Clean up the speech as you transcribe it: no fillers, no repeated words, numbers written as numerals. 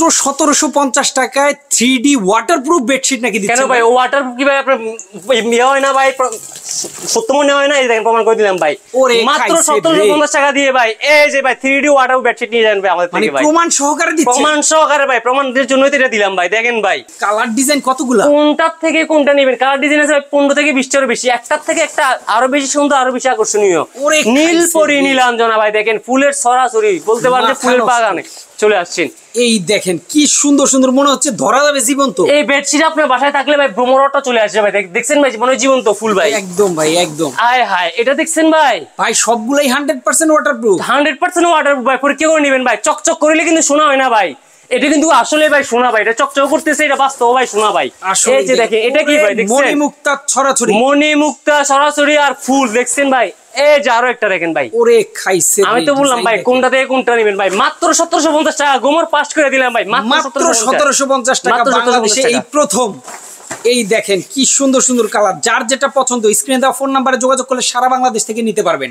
1750 টাকায় 3D waterproof bedsheet নাকি দিচ্ছেন? কেন ভাই ওয়াটারপ্রুফ কি ভাই আপনার ইয়ে হয় না ভাই, সত্য মনে হয় না? এই দেখেন প্রমাণ করে দিলাম ভাই, মাত্র 1750 টাকা দিয়ে ভাই। এই যে ভাই 3D ওয়াটারপ্রুফ বেডশিট নিয়ে যান ভাই আমাদের থেকে ভাই, প্রমাণ সহকারে দিচ্ছেন। প্রমাণ সহকারে ভাই, প্রমাণের জন্যই তো এটা দিলাম ভাই। দেখেন ভাই কালার ডিজাইন কতগুলা, কোনটার থেকে কোনটা নেবেন? কালার ডিজাইন আছে 15 থেকে 20টারও বেশি, একটার থেকে একটা আরো বেশি সুন্দর, আরো বেশি আকর্ষণীয়। নীল পরি নীলাঞ্জনা ভাই, দেখেন ফুলের সরাসরি বলতে পারেন যে ফুলের বাগানে চলে আসছেন। এই দেখেন কি সুন্দর সুন্দর, মনে হচ্ছে ধরা যাবে জীবন্ত। এই বেডশিট আপনার বাসায় থাকলে ভাই ভ্রমরটা চলে আসবে ভাই। দেখছেন ভাই মনে হয় জীবন্ত ফুল ভাই, একদম ভাই একদম। আয় হায় এটা দেখছেন ভাই, ভাই সবগুলাই 100% ওয়াটারপ্রুফ, 100% ওয়াটারপ্রুফ ভাই। পরীক্ষা করে নেবেন ভাই, চকচক করলে কিন্তু শোনা হয় না ভাই। এটা কিন্তু আসলে ভাই শোনা ভাই, এটা চকচক করতেছে, এটা বাস্তব ভাই শোনা ভাই। এই যে দেখেন এটা কি ভাই, দেখছেন মণিমুক্তা ছড়াছড়ি, মণিমুক্তা সরাসরি আর ফুল দেখছেন ভাই। এই যে আরো একটা দেখেন ভাই, ওরে খাইছে। আমি তো বললাম ভাই কোনটা থেকে কোনটা নেবেন ভাই, মাত্র 1750 টাকা গোমর পাস করে দিলাম ভাই, মাত্র 1750 টাকা বাংলাদেশে এই প্রথম। এই দেখেন কি সুন্দর সুন্দর কালার, যার যেটা পছন্দ স্ক্রিনে দেওয়া ফোন নাম্বারে যোগাযোগ করলে সারা বাংলাদেশ থেকে নিতে পারবেন।